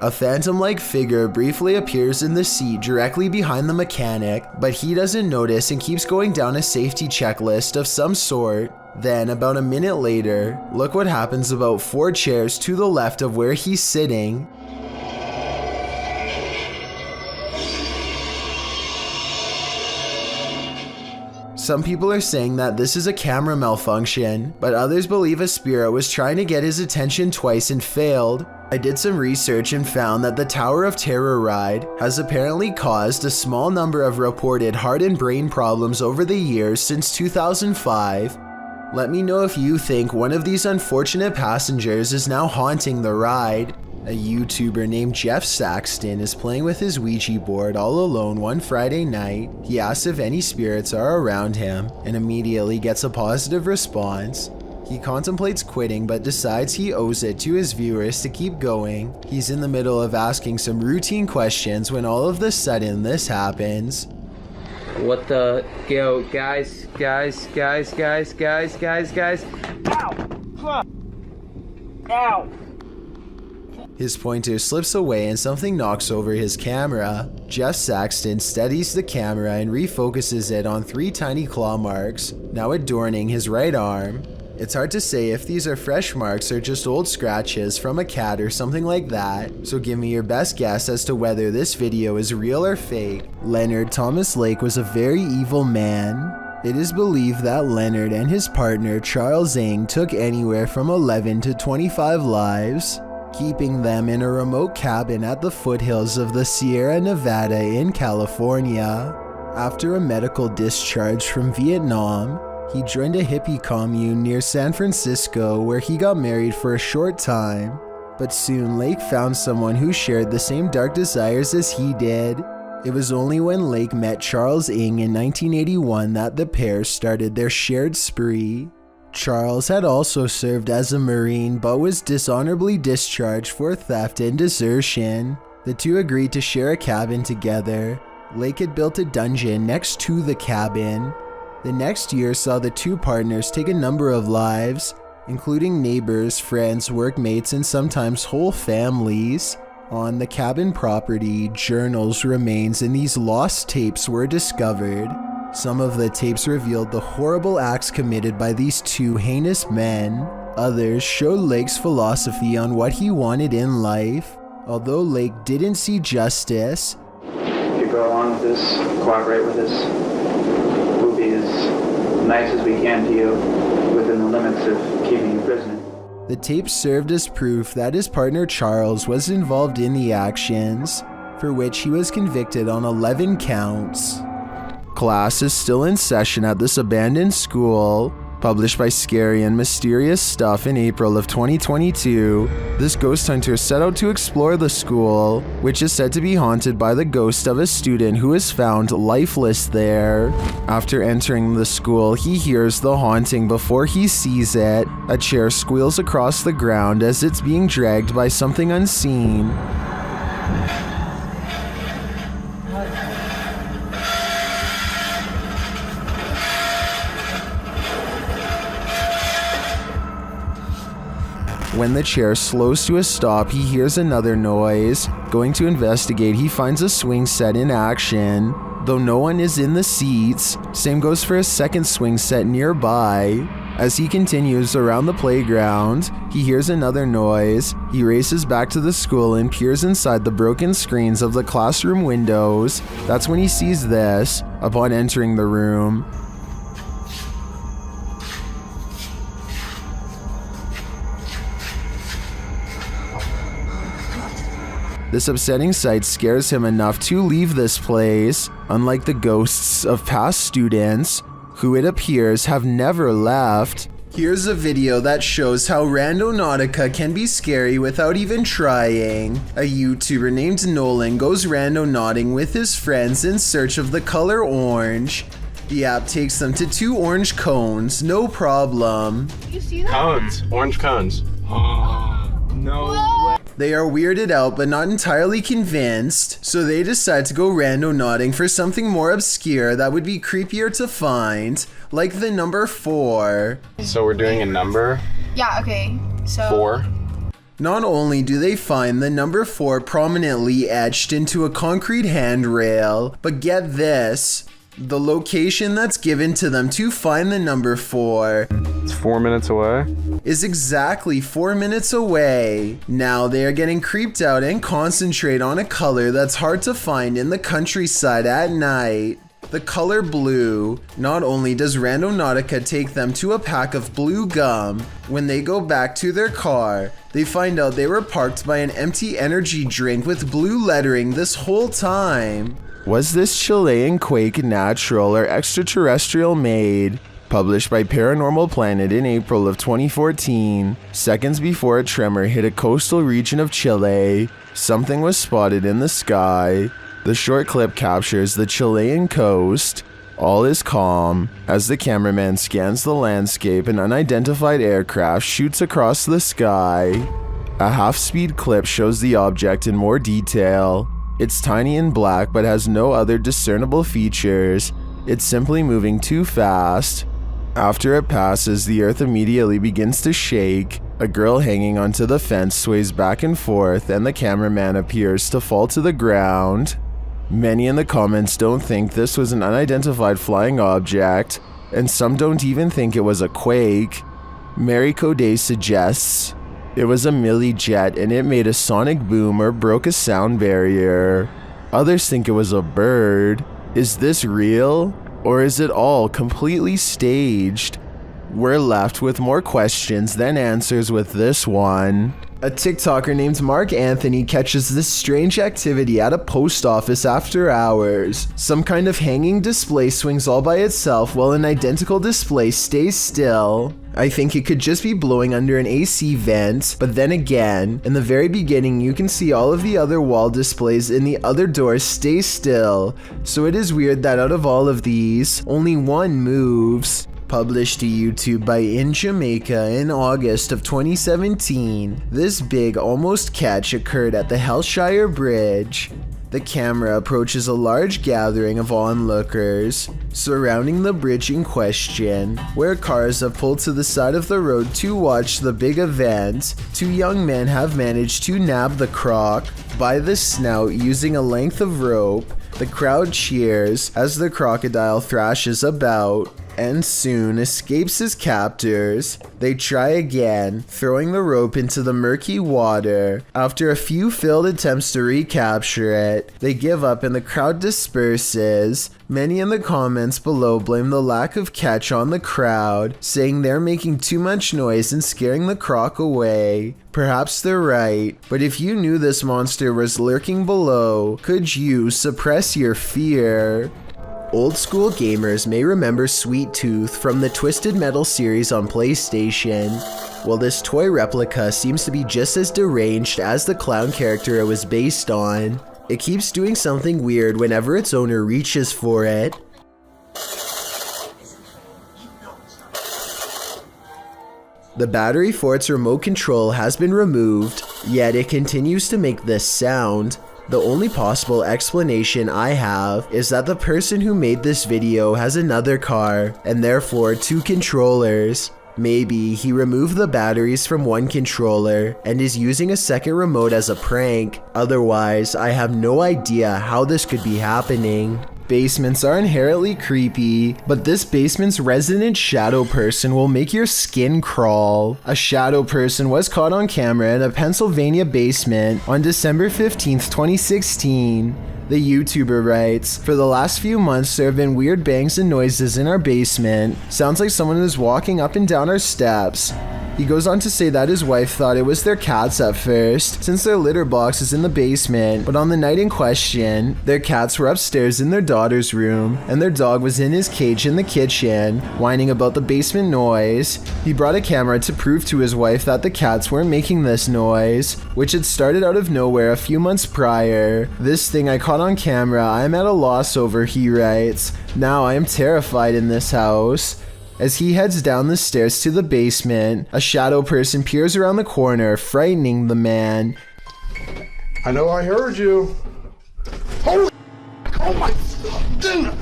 A phantom-like figure briefly appears in the seat directly behind the mechanic, but he doesn't notice and keeps going down a safety checklist of some sort. Then, about a minute later, look what happens about 4 chairs to the left of where he's sitting. Some people are saying that this is a camera malfunction, but others believe a spirit was trying to get his attention twice and failed. I did some research and found that the Tower of Terror ride has apparently caused a small number of reported heart and brain problems over the years since 2005. Let me know if you think one of these unfortunate passengers is now haunting the ride. A YouTuber named Jeff Saxton is playing with his Ouija board all alone one Friday night. He asks if any spirits are around him and immediately gets a positive response. He contemplates quitting but decides he owes it to his viewers to keep going. He's in the middle of asking some routine questions when all of a sudden this happens. What the... Yo, guys. Ow! Fuck! Ow! His pointer slips away and something knocks over his camera. Jeff Saxton steadies the camera and refocuses it on 3 tiny claw marks, now adorning his right arm. It's hard to say if these are fresh marks or just old scratches from a cat or something like that, so give me your best guess as to whether this video is real or fake. Leonard Thomas Lake was a very evil man. It is believed that Leonard and his partner Charles Ng took anywhere from 11 to 25 lives, keeping them in a remote cabin at the foothills of the Sierra Nevada in California. After a medical discharge from Vietnam, he joined a hippie commune near San Francisco where he got married for a short time, but soon Lake found someone who shared the same dark desires as he did. It was only when Lake met Charles Ng in 1981 that the pair started their shared spree. Charles had also served as a Marine but was dishonorably discharged for theft and desertion. The two agreed to share a cabin together. Lake had built a dungeon next to the cabin. The next year saw the two partners take a number of lives, including neighbors, friends, workmates, and sometimes whole families. On the cabin property, journals, remains, and these lost tapes were discovered. Some of the tapes revealed the horrible acts committed by these two heinous men. Others showed Lake's philosophy on what he wanted in life. Although Lake didn't see justice, if you go along with this, cooperate with this, we'll be as nice as we can to you within the limits of keeping you prisoner. The tapes served as proof that his partner Charles was involved in the actions, for which he was convicted on 11 counts. Class is still in session at this abandoned school. Published by Scary and Mysterious Stuff in April of 2022, this ghost hunter set out to explore the school, which is said to be haunted by the ghost of a student who is found lifeless there. After entering the school, he hears the haunting before he sees it. A chair squeals across the ground as it's being dragged by something unseen. When the chair slows to a stop, he hears another noise. Going to investigate, he finds a swing set in action, though no one is in the seats. Same goes for a second swing set nearby. As he continues around the playground, he hears another noise. He races back to the school and peers inside the broken screens of the classroom windows. That's when he sees this upon entering the room. This upsetting sight scares him enough to leave this place, unlike the ghosts of past students, who it appears have never left. Here's a video that shows how Randonautica can be scary without even trying. A YouTuber named Nolan goes randonauting with his friends in search of the color orange. The app takes them to 2 orange cones, no problem. You see that? Cones. Orange cones. No way. They are weirded out but not entirely convinced, so they decide to go randonauting for something more obscure that would be creepier to find, like the number 4. So we're doing a number? Yeah, okay. So 4. Not only do they find the number 4 prominently etched into a concrete handrail, but get this, the location that's given to them to find the number 4 It's 4 minutes away? is exactly 4 minutes away. Now they are getting creeped out and concentrate on a color that's hard to find in the countryside at night. The color blue. Not only does Randonautica take them to a pack of blue gum, when they go back to their car, they find out they were parked by an empty energy drink with blue lettering this whole time. Was this Chilean quake natural or extraterrestrial made? Published by Paranormal Planet in April of 2014, seconds before a tremor hit a coastal region of Chile, something was spotted in the sky. The short clip captures the Chilean coast. All is calm. As the cameraman scans the landscape, an unidentified aircraft shoots across the sky. A half-speed clip shows the object in more detail. It's tiny and black but has no other discernible features. It's simply moving too fast. After it passes, the earth immediately begins to shake. A girl hanging onto the fence sways back and forth, and the cameraman appears to fall to the ground. Many in the comments don't think this was an unidentified flying object, and some don't even think it was a quake. Mary Coday suggests it was a milli jet and it made a sonic boom or broke a sound barrier. Others think it was a bird. Is this real? Or is it all completely staged? We're left with more questions than answers with this one. A TikToker named Mark Anthony catches this strange activity at a post office after hours. Some kind of hanging display swings all by itself while an identical display stays still. I think it could just be blowing under an AC vent, but then again, in the very beginning you can see all of the other wall displays in the other doors stay still, so it is weird that out of all of these, only one moves. Published to YouTube by In Jamaica in August of 2017, this big almost catch occurred at the Hellshire Bridge. The camera approaches a large gathering of onlookers surrounding the bridge in question, where cars have pulled to the side of the road to watch the big event. 2 young men have managed to nab the croc by the snout using a length of rope. The crowd cheers as the crocodile thrashes about and soon escapes his captors. They try again, throwing the rope into the murky water. After a few failed attempts to recapture it, they give up and the crowd disperses. Many in the comments below blame the lack of catch on the crowd, saying they're making too much noise and scaring the croc away. Perhaps they're right, but if you knew this monster was lurking below, could you suppress your fear? Old school gamers may remember Sweet Tooth from the Twisted Metal series on PlayStation. Well, this toy replica seems to be just as deranged as the clown character it was based on. It keeps doing something weird whenever its owner reaches for it. The battery for its remote control has been removed, yet it continues to make this sound. The only possible explanation I have is that the person who made this video has another car, and therefore 2 controllers. Maybe he removed the batteries from one controller and is using a second remote as a prank. Otherwise, I have no idea how this could be happening. Basements are inherently creepy, but this basement's resident shadow person will make your skin crawl. A shadow person was caught on camera in a Pennsylvania basement on December 15th, 2016. The YouTuber writes, "For the last few months, there have been weird bangs and noises in our basement. Sounds like someone is walking up and down our steps." He goes on to say that his wife thought it was their cats at first, since their litter box is in the basement, but on the night in question, their cats were upstairs in their daughter's room, and their dog was in his cage in the kitchen, whining about the basement noise. He brought a camera to prove to his wife that the cats weren't making this noise, which had started out of nowhere a few months prior. "This thing I caught on camera, I am at a loss over," he writes. "Now I am terrified in this house." As he heads down the stairs to the basement, a shadow person peers around the corner, frightening the man. I know I heard you. Holy, oh my goodness.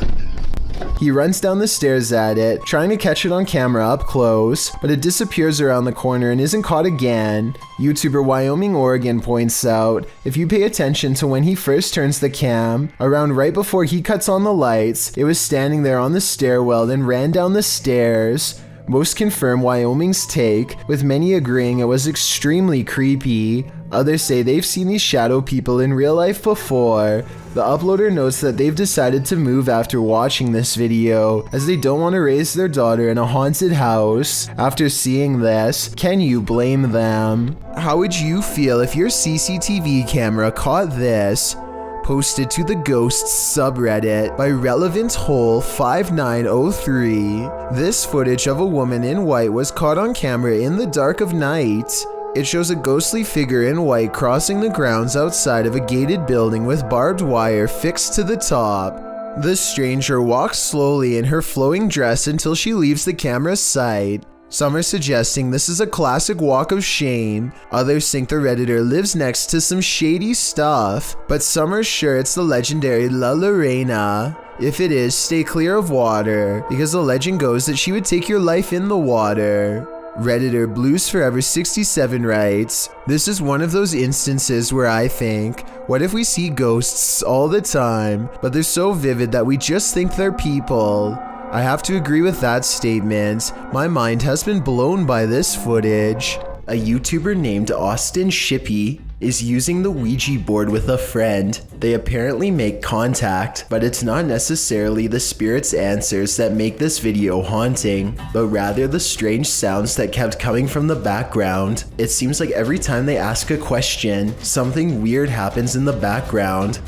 He runs down the stairs at it, trying to catch it on camera up close, but it disappears around the corner and isn't caught again. YouTuber Wyoming Oregon points out, if you pay attention to when he first turns the cam, around right before he cuts on the lights, it was standing there on the stairwell and ran down the stairs. Most confirm Wyoming's take, with many agreeing it was extremely creepy. Others say they've seen these shadow people in real life before. The uploader notes that they've decided to move after watching this video, as they don't want to raise their daughter in a haunted house. After seeing this, can you blame them? How would you feel if your CCTV camera caught this? Posted to the Ghosts subreddit by Relevant Hole 5903. This footage of a woman in white was caught on camera in the dark of night. It shows a ghostly figure in white crossing the grounds outside of a gated building with barbed wire fixed to the top. The stranger walks slowly in her flowing dress until she leaves the camera's sight. Some are suggesting this is a classic walk of shame. Others think the Redditor lives next to some shady stuff, but some are sure it's the legendary La Lorena. If it is, stay clear of water, because the legend goes that she would take your life in the water. Redditor Blues Forever 67 writes, "This is one of those instances where I think, what if we see ghosts all the time, but they're so vivid that we just think they're people?" I have to agree with that statement. My mind has been blown by this footage. A YouTuber named Austin Shippey is using the Ouija board with a friend. They apparently make contact, but it's not necessarily the spirit's answers that make this video haunting, but rather the strange sounds that kept coming from the background. It seems like every time they ask a question, something weird happens in the background.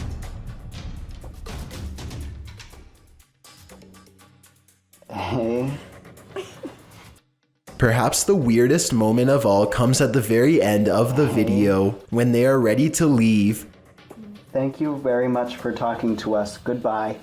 Hey. Perhaps the weirdest moment of all comes at the very end of the video, when they are ready to leave. Thank you very much for talking to us. Goodbye.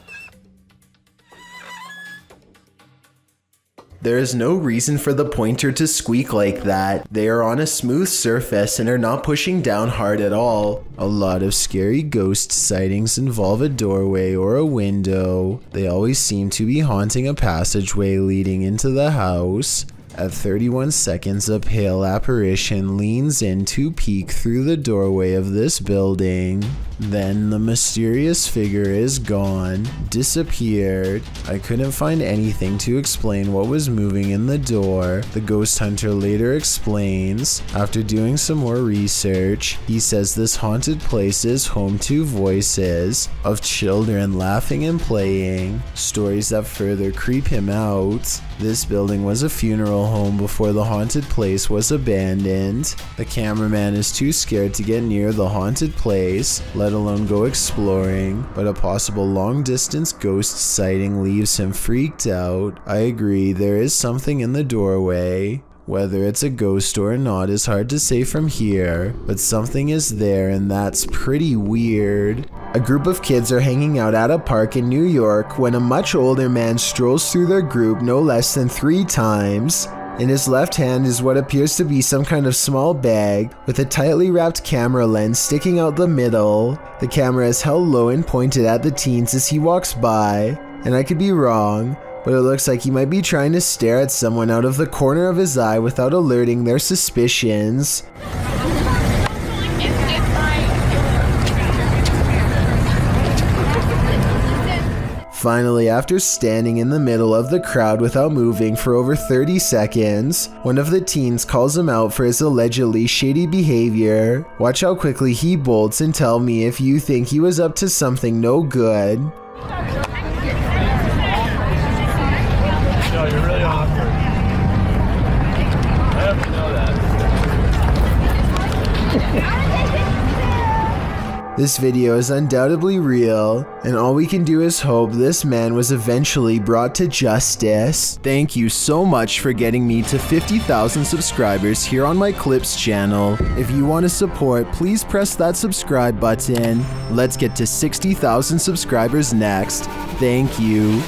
There is no reason for the pointer to squeak like that. They are on a smooth surface and are not pushing down hard at all. A lot of scary ghost sightings involve a doorway or a window. They always seem to be haunting a passageway leading into the house. At 31 seconds, a pale apparition leans in to peek through the doorway of this building. Then the mysterious figure is gone, disappeared. I couldn't find anything to explain what was moving in the door. The ghost hunter later explains, after doing some more research, he says this haunted place is home to voices of children laughing and playing, stories that further creep him out. This building was a funeral home before the haunted place was abandoned. The cameraman is too scared to get near the haunted place, let alone go exploring, but a possible long-distance ghost sighting leaves him freaked out. I agree, there is something in the doorway. Whether it's a ghost or not is hard to say from here, but something is there and that's pretty weird. A group of kids are hanging out at a park in New York when a much older man strolls through their group no less than 3 times. In his left hand is what appears to be some kind of small bag with a tightly wrapped camera lens sticking out the middle. The camera is held low and pointed at the teens as he walks by, and I could be wrong, but it looks like he might be trying to stare at someone out of the corner of his eye without alerting their suspicions. Finally, after standing in the middle of the crowd without moving for over 30 seconds, one of the teens calls him out for his allegedly shady behavior. Watch how quickly he bolts and tell me if you think he was up to something no good. Yo, you're really awkward. I have to know that. This video is undoubtedly real, and all we can do is hope this man was eventually brought to justice. Thank you so much for getting me to 50,000 subscribers here on my Clips channel. If you want to support, please press that subscribe button. Let's get to 60,000 subscribers next. Thank you.